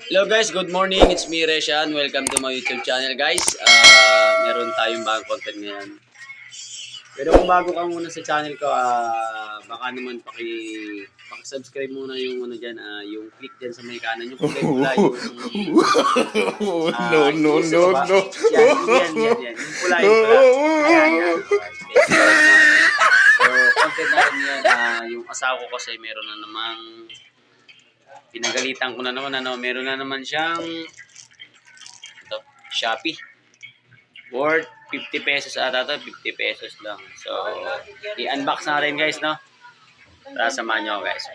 Hello guys, good morning. It's me, Reshan. Welcome to my YouTube channel guys. Meron tayong bagong content ngayon. Pero kung bago ka muna sa channel ko, baka naman paki-subscribe muna yung ano diyan, yung click diyan sa may kanan yung kulay pula yung No. Yan. Yung pula yung pula. Ayan. So, content natin yan, yung asawa ko kasi meron na namang pinagalitan ko na naman, meron na naman siyang Shopee. Worth 50 pesos ata to, 50 pesos lang. So, i-unbox natin guys, no? Tara, samahan nyo guys.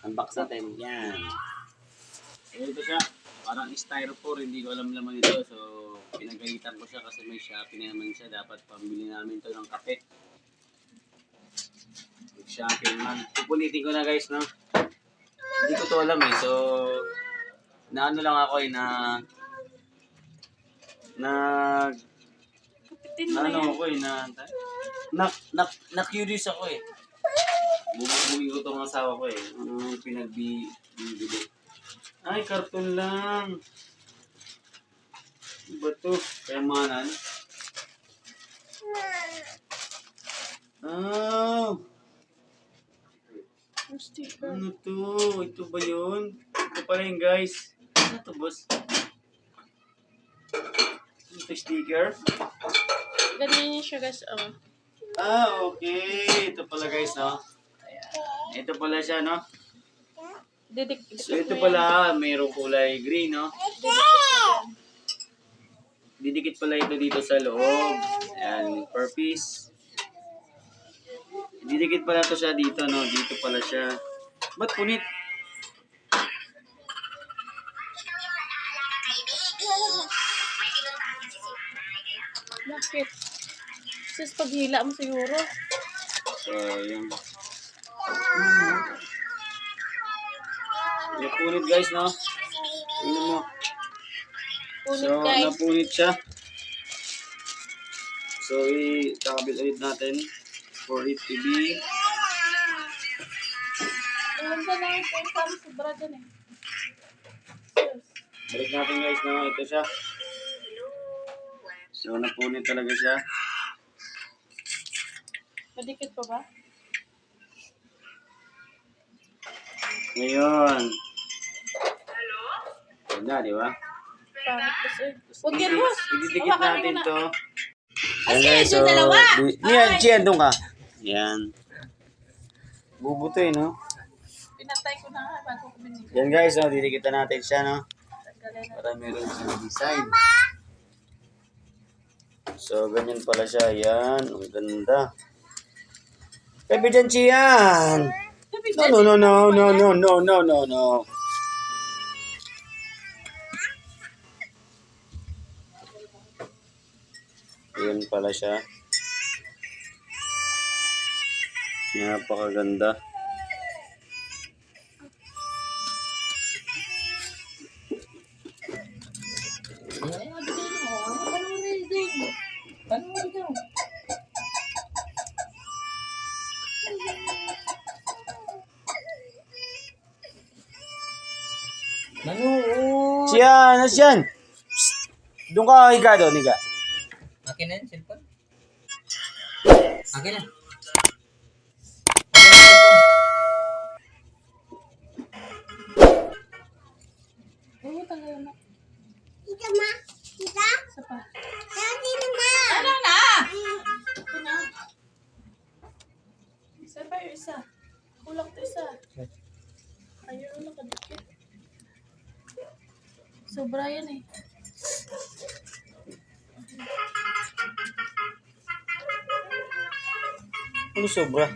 Unbox natin, yan. So, ito siya, parang styrofoam, hindi ko alam laman ito. So, pinagalitan ko siya kasi may Shopee na naman siya. Dapat pambili namin to ng kape. Shopee naman. Pupulitin ko na guys, no? Hindi ko to alam eh. So, naano lang ako eh, na-curious ako eh. Bumibili ko itong asawa ko eh. Ano bibili. Ay, karton lang. Iba to? Permanan. Oh. Ano to? Ito ba yun? Ito pala yun guys. Ano to boss? Ito sticker? Ganyan siya guys, oh. Okay. Ito pala guys, no? Ayan. Ito pala siya, no? So, ito pala, mayroong kulay green, no? Didikit pala ito dito sa loob. Ayan, per piece. Didikit pala ito siya dito, no? Dito pala siya. Ba't punit? Bakit? Sis, paghila mo siguro. So, yung... Yung punit guys, no? Tingnan mo. Punit So, guys. napunit siya. So, i-kakabit ulit natin for it to be... Alam ka lang ito, parang sobra dyan eh. Balik natin guys, no? Ito siya. So, napunit talaga siya. Madikit pa ba? Ngayon. Yan na, di ba? Pangit kasi. Huwag yan, boss. Ididikit Hawakan natin mo na. to. Ay, Ayan, yung dalawa. Yan, Chian, doon ka. Yan. Bubuto eh, no? Pinatay ko na nga bago ko binigay. Yan guys, no? Didikitan natin siya, no? Tanggalin na. Para meron siyang design. So, ganyan pala siya. Yan. Ang ganda. Pepe dyan, Chian! No. Yan pala siya. Napakaganda. Chian! Ano siyan? Doon ka, higa doon, higa. Akin na yung cellphone. Akin na. Oo, tanggalin na. Ika ma? Ika? Isa pa. Dati na. Ano na? Ito na. Isa pa yung isa. Kulang to isa. Ayun, nakadikit. Sobra yan eh. Ano sobra?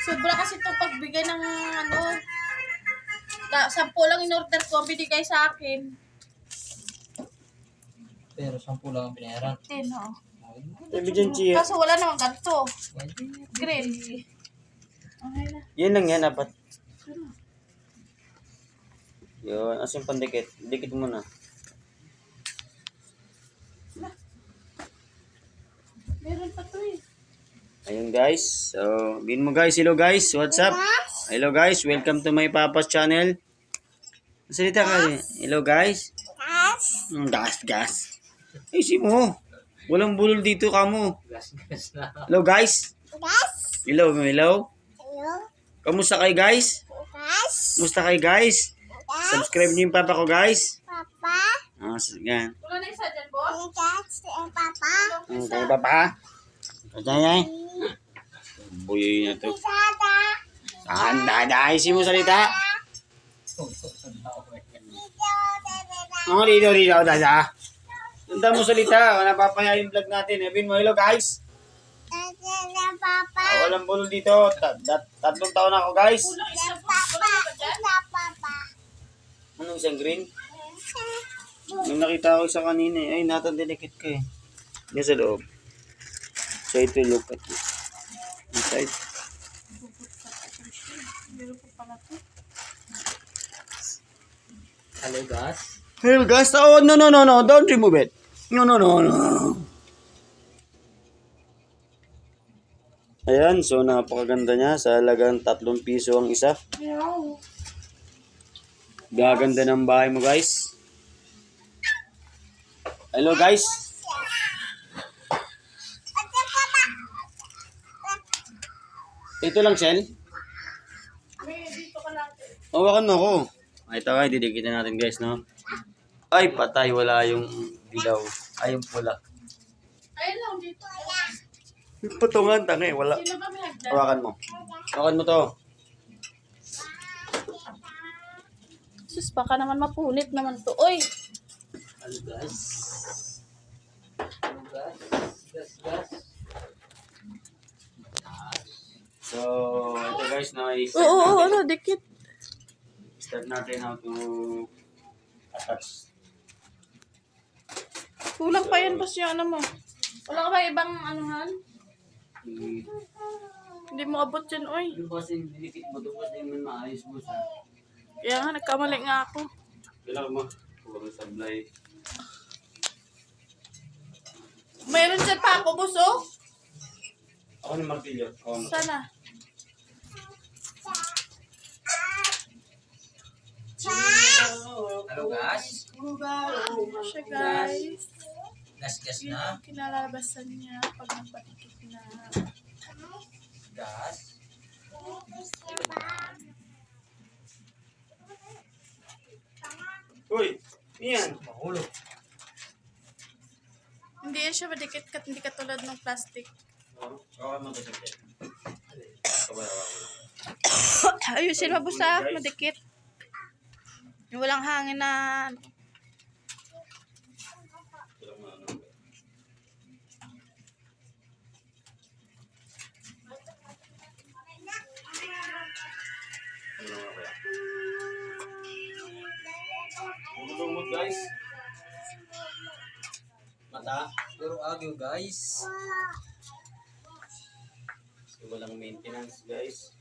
Sobra kasi ito pagbigay ng ano. 10 lang in-order ko, binigay sa akin. Pero 10 lang ang pinayaran. 10, oo. Pepe dyan, Chian. Kaso wala namang ganito. Green. Okay na. Yan lang yan, apat. Yun, as yung pandikit. Dikit mo na. Meron pa to eh. Ayun guys. So, bin mo guys. Hello guys. What's up? Hello guys. Welcome to my Papa's channel. Salita ka rin. Hello guys. Gas. Gas. Ay, si mo. Walang bulol dito kamo. Gas na. Hello guys. Gas. Hello. Hello. Kamusta kayo guys? Gas. Kamusta kayo guys? Gas. Subscribe niyo yung papa ko guys. Papa. Yan. Wala na isa dyan, boss? Gas. Papa. Kayo papa? Kaya buyoy na to. Dada. Saan dada? Isi mo salita? Dito. Dito, dada. Tanda mo salita. Napapaya yung vlog natin. Sabihin mo, hello guys. Dada. Papa. Walang bulol dito. 3 taon na ako guys. Kulang isa, boss. Papa. Wala na ba dyan? Papa. Anong isang green? Nung nakita ko isa kanina ay natadilikit ka eh. Yan sa loob. Try to look at it. Inside. Meron po pala to. Hello, gas. Hello guys. Oh, no. Don't remove it. No. Ayan, so napakaganda niya. Sa halagang 3 piso ang isa. Wow. Gaganda ng bahay mo guys. Hello guys. Ito lang, Shell. May dito ka lang. Hawakan mo ako. Ay, ito nga, didikitan natin guys, no? Ay, patay. Wala yung dilaw. Ay, yung pula. Ayun lang, dito. Yung patungan, tanga eh. Wala. Sino ba may hagdan? Hawakan mo. Hawakan mo to. Sus, baka naman mapunit naman to. Oy! Hello, gas. Hello, gas. So, ito guys, no? Oo, ano, dikit. Start natin how to attach. Kulang pa yan, boss, yung ano mo. Wala ka ba ibang anuhan? Hindi mo abot yan, oy. Yung kasi dinikit mo, doon kasi yung maayos mo sa... Kaya nga, nagkamali nga ako. Kailangan mo. Puro sablay. Mayroon dyan pa ako, boss, oh. Ako ni martilyo. Ako na. Sana. Hello, gas. Siya, guys. Gas Yun na. ang kinalabasan niya pag napatikit na. Gas. Uy! Yan! Mahulog. Hindi yan siya madikit kat hindi katulad ng plastic. Hawakan mo to sa pet. Ayusin mo, boss, ah. Madikit. Yung walang hangin na... Lumot guys. Mata. Puro agyo, guys. So, walang maintenance guys.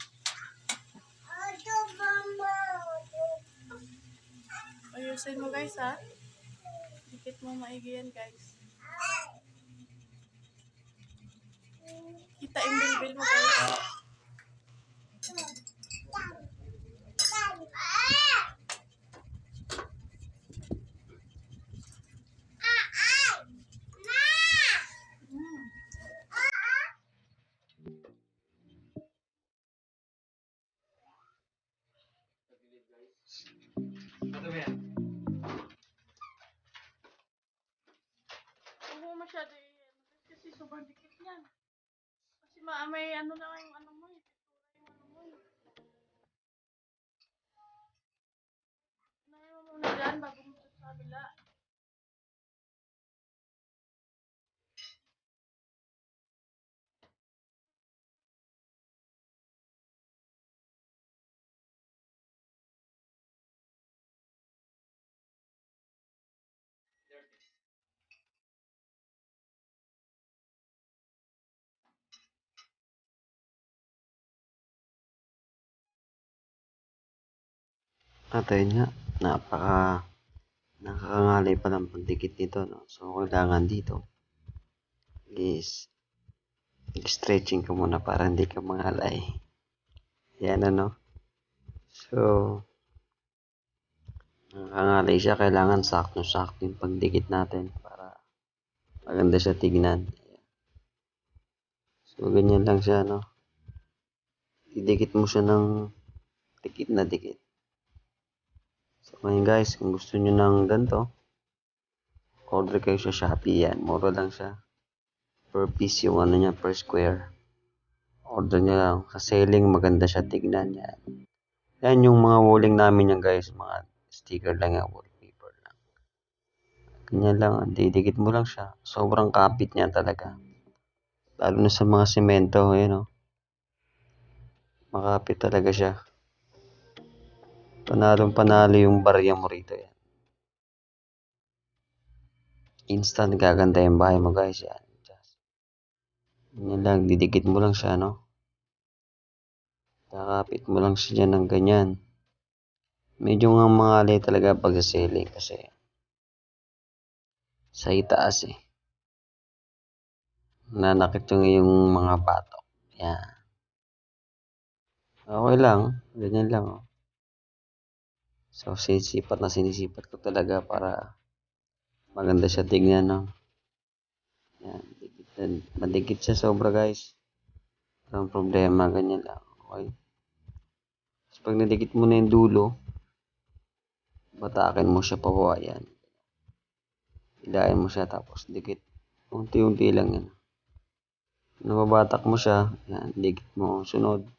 Ayusin mo, guys, ha. Dikit mo maigi yan, guys. Kita yung bilbil mo, guys. Ano ba yan? Huwag mo masyado kasi sobrang dikit yan. Kasi may ano na yung ano mo, yung ano mo. Unahin mo muna dyan bago mo sa kabila. At ayun nga, nakakangalay pa ng pagdikit nito, no? So, kailangan dito is stretching ka muna para hindi ka mangalay. Yan ano. So, nangangalay siya, kailangan sakto-sakto yung pagdikit natin para maganda siya tignan. So, ganyan lang siya, no? Didikit mo siya ng dikit na dikit. So, ngayon guys, kung gusto nyo ng ganito, order kayo sa Shopee yan. Mura lang siya. Per piece yung ano niya, per square. Order nyo lang. Sa selling, maganda siya tignan yan. Yan yung mga walling namin yan guys. Mga sticker lang yan, wallpaper lang. Ganyan lang, didikit mo lang siya. Sobrang kapit niya talaga. Lalo na sa mga semento, yun o. Makapit talaga siya. Panalong panalo yung barya mo rito yan. Instant gaganda yung bahay mo guys yan. Ganyan lang, didikit mo lang siya, no? Kakapit mo lang siya dyan ng ganyan. Medyo nga mangalay talaga pag sa selling kasi sa itaas eh. Nanakit yung mga batok. Yan. Okay lang. Ganyan lang, oh. So, sinisipat ko talaga para maganda siya tignan, no? Yan. Madikit siya sobra, guys. Walang problema. Ganyan lang. Okay. Tapos, pag nadikit mo na yung dulo, batakin mo siya pababa. Yan. Hilain mo siya tapos dikit. Unti-unti lang yan. Nababatak mo siya. Yan. Dikit mo. Sunod.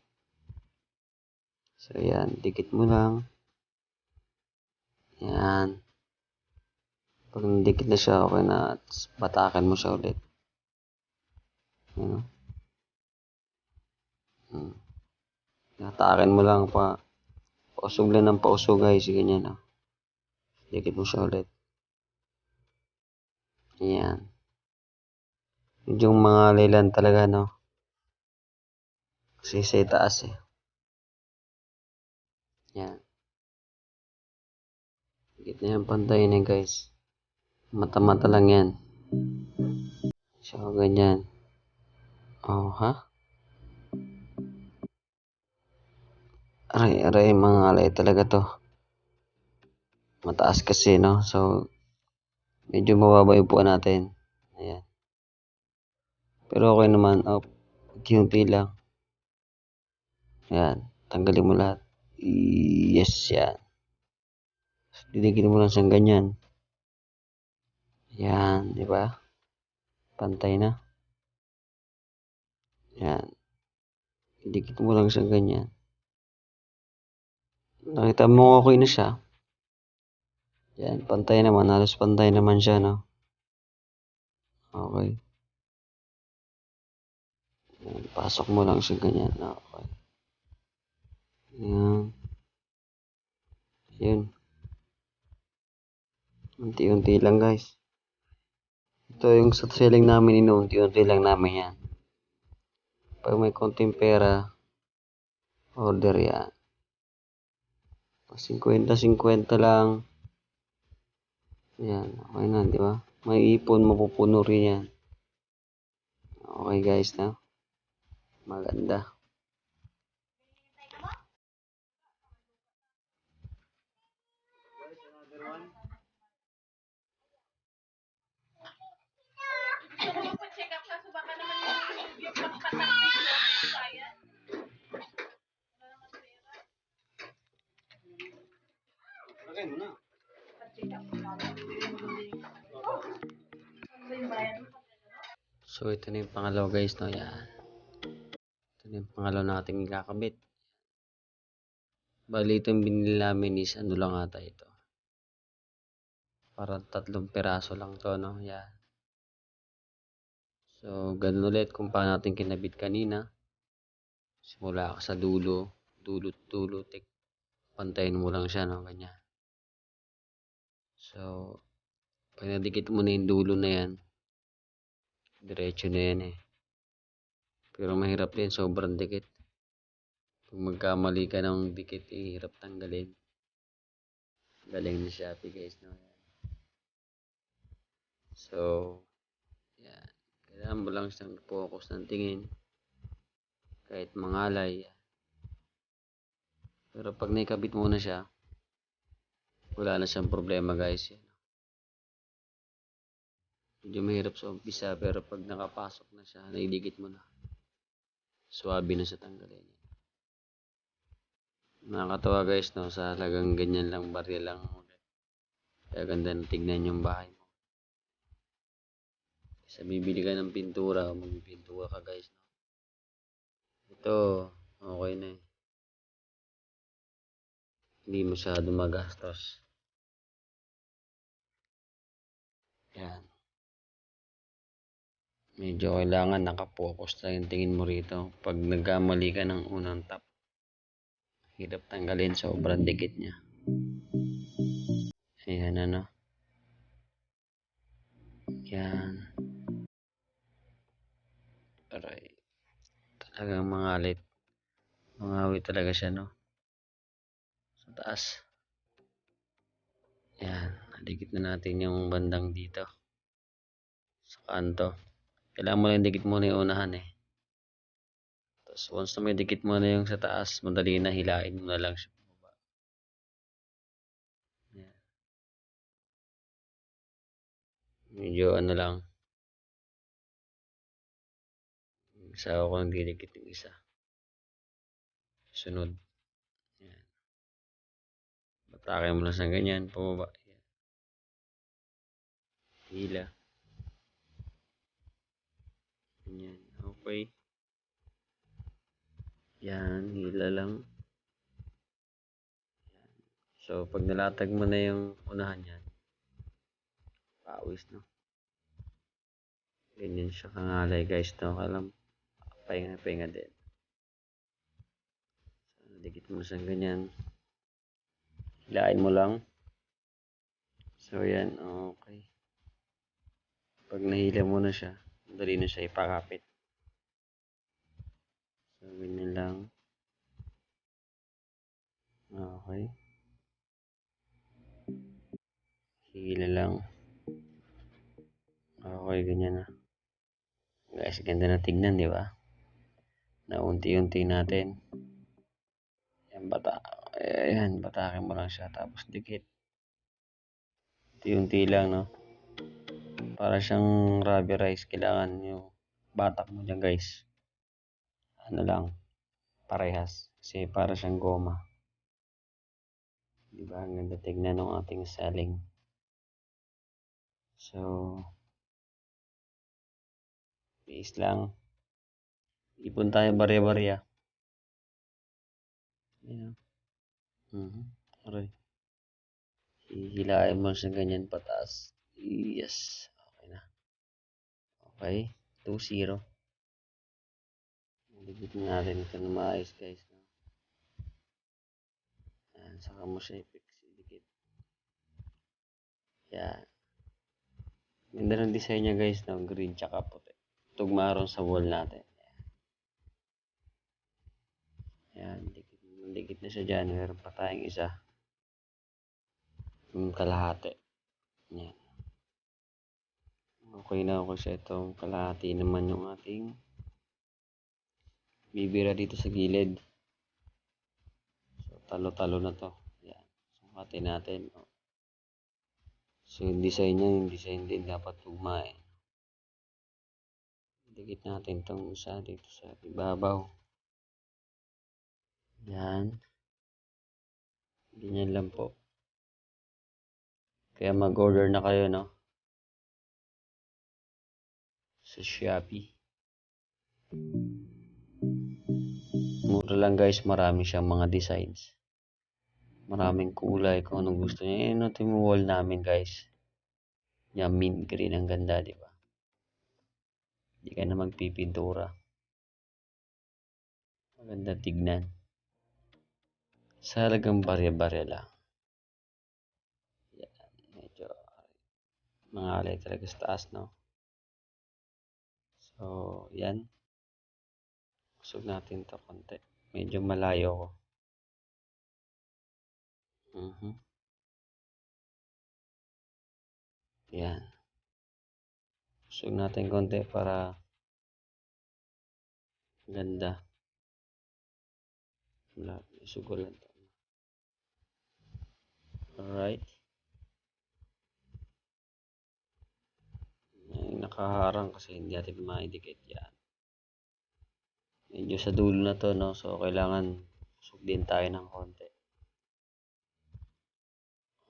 So, yan. Dikit mo lang. Yan. Pag nadikit na siya, okay na. Batakan mo siya ulit. Yan. Natakin mo lang pa. Pausog lang ng pausog guys. Ganyan na. Dikit mo siya ulit. Yan. Medyo mga laylan talaga, no? Kasi sa itaas eh. Yan. Dikit na yan. Pantay na guys. Mata-mata lang yan. So, ganyan. Oh, ha? Aray, mga alay talaga to. Mataas kasi, no? So, medyo mababa yung puwan natin. Ayan. Pero okay naman. Oh, unti lang. Ayan. Tanggalin mo lahat. Yes, yan. Didikit mo lang siyang ganyan. Yan, di ba? Pantay na. Yan. Didikit mo lang siyang ganyan. Nakita mo okay na siya. Yan, pantay naman. Halos pantay naman siya, no? Okay. Yan, pasok mo lang siya ganyan. Okay. Yan. Yun. Unti-unti lang, guys. Ito yung sa selling namin, unti-unti lang namin yan. Pag may konting pera, order yan. 50-50 lang. Yan, okay na, di ba? May ipon, mapupuno rin yan. Okay guys, na? Maganda. Gusto mo pa-check up kaso baka naman yung pagpatak na yung kaya. Lagay mo na. So, ito na yung pangalaw guys, no? Yan. Ito na yung pangalaw nating ikakabit. Bali, itong binili namin is ano lang ata ito. Parang 3 peraso lang to, no? Yan. So, ganun ulit kung paano natin kinabit kanina. Simula ka sa dulo, dulo, pantayin mo lang siya, no? Ganyan. So, pag nadikit mo na yung dulo na yan, diretso na yan eh. Pero mahirap din, sobrang dikit. Pag magkamali ka ng dikit, hirap tanggalin. Galing na Shopee guys, no? So, yan. Kailangan mo lang siyang focus ng tingin. Kahit mangalay. Pero pag naikabit mo na siya, wala na siyang problema guys. Yan. Medyo mahirap sa umpisa pero pag nakapasok na siya, naidikit mo na. Swabe na siya tanggalin. Nakakatawa guys, no? Sa halagang ganyan lang, barya lang. Kaya ganda na tignan yung bahay mo. Sa bibili ka ng pintura, magpipintura ka guys. No? Ito, okay na eh. Hindi masyado magastos. Yan. Medyo kailangan nakapokus lang yung tingin mo rito. Pag nagkamali ka ng unang tap, hirap tanggalin, sobrang dikit niya. Ayan ano. Yan. Aray. Talagang mangalit. Mangawi talaga siya, no? Sa taas. Yan. Nadikit na natin yung bandang dito. Sa kanto. Kailangan mo lang dikit muna yung unahan eh. Tapos once na may dikit mo na yung sa taas, madali na hilain mo na lang siya. Yan. Medyo ano lang. Isa ako nang didikit yung isa. Sunod. Yan. Batake mo lang sa ganyan, pababa. Yan. Hila. Ganyan. Okay. Yan, hila lang. Yan. So, pag nalatag mo na yung unahan yan, pawis, no? Ganyan siya kangalay, guys, no? Kalam, pahinga din. So, dikit mo sa ganyan. Hilain mo lang. So, yan, okay. Pag nahila mo na siya, dali na siya ipakapit. So, ganyan lang. Okay. Hila lang. Okay, ganyan na. Guys, ganda na tignan, di ba? Naunti-unti natin. Yan, ayan, batakin mo lang siya. Tapos dikit. Unti-unti lang, no? Para siyang rubberized. Kailangan yung batak mo dyan, guys. Ano lang, parehas. Kasi para siyang goma. Di ba? Ang ganda tignan ng ating selling. So, base lang. Ipon tayo barya-barya. Ayan. Aray. Hihilain mo sa ganyan pataas. Yes. Okay na. Okay. 2-0. Dikit natin ito na maayos guys. Ayan. Saka mo siya i-fix. Dikit. Ayan. Ganda ng design niya guys. No? Green tsaka puti. Tugma ron sa wall natin. Ayan. Dikit na siya dyan. Meron pa tayong isa. Yung kalahati. Ayan. Okay na ako sa itong kalahati naman yung ating bibira dito sa gilid. So, talo-talo na to. Ayan. Sukatin natin. So, yung design niya, yung design din dapat tugma eh. Dikit natin itong isa dito sa ibabaw. Ayan. Ganyan lang po. Kaya mag-order na kayo, no? Sa Shopee. Mura lang guys, marami siyang mga designs. Maraming kulay kung anong gusto niya. Ito yung wall namin guys. Yung mint green, ang ganda, di ba? Hindi ka na magpipintura. Maganda tignan. Sa halagang barya-barya lang. Yan, medyo mangalay talaga sa taas, no? So, yan. Kusog natin to konti. Medyo malayo ko. Yan. Lusog natin konti para ganda. Wala, lusog ko lang to. Alright. Ay, nakaharang kasi hindi natin maidikit yan. Medyo sa dulo na to, no? So, kailangan lusog din tayo ng konti.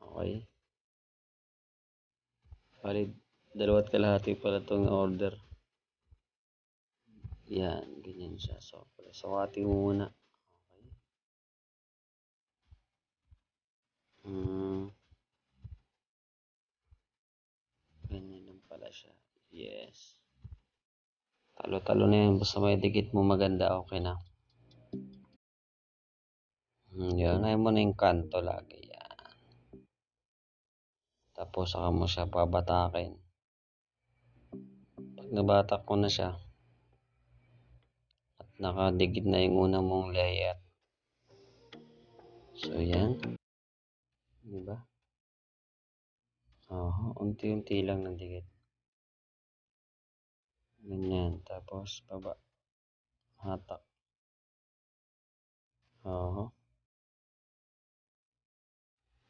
Okay. Bali, 2.5 pala itong order. Yan, ganyan siya. So, sukatin mo muna. Okay. Ganyan lang pala siya. Yes. Talo-talo na yan. Basta may dikit mo maganda, okay na. Yan, ayaw mo na yung kanto lagi. Yan. Tapos, saka mo siya babatakin. Pag nabatak mo na siya, at nakadikit na yung una mong layer. So, yan. Diba? Unti-unti lang ng dikit. Ganyan. Tapos, baba. Hatak.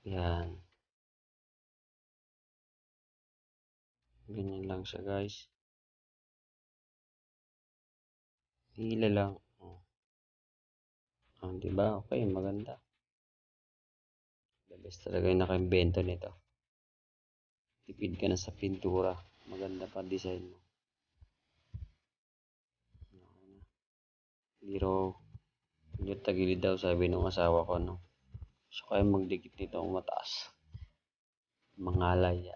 Yan. Ganyan lang siya, guys. Hila lang. Diba? Okay, maganda. The best talaga yung naka-invento nito. Tipid ka na sa pintura. Maganda pa design mo. Hindi tagilid daw, sabi ng asawa ko, no? So, kaya magdikit nito ang mataas. Mangalay.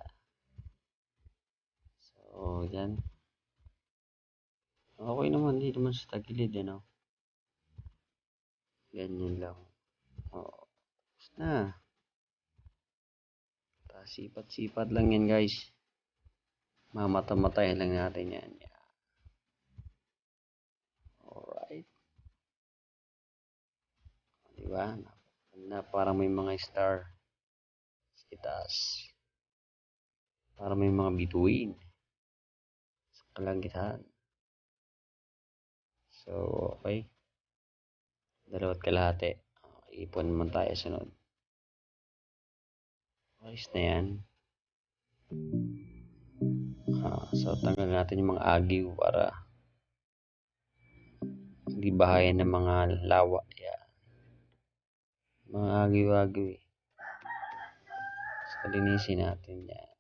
So, yan. Okay naman, hindi naman sa tagilid, no? Ganyan lang. Tapos na. Sipat-sipat lang yan, guys. Mamata-matayin lang natin yan. Alright. Diba? Na parang may mga star sa itaas. Parang may mga bituin sa kalangitan. So, okay. 2.5. Ipon naman tayo sunod. Ayos na yan. So, tanggal natin yung mga agiw para hindi bahayan ng mga lawa. Yan. Mga agiw-agiw eh. So, linisin natin yan.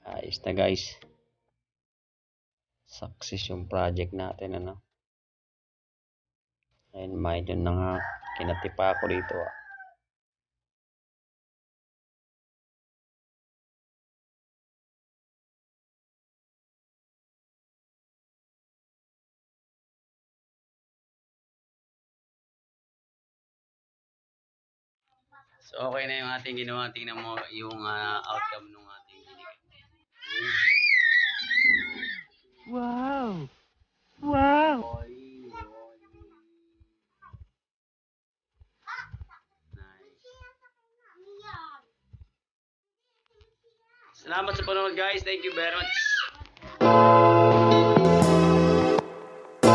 Ayos na, guys. Success yung project natin, ano. Ayun, medyo na nga. Kinatipa ako dito, So, okay na yung ating ginawa. Tingnan mo yung outcome ng ating dinikit. Wow! Wow! Nice. Salamat sa panonood, guys. Thank you very much.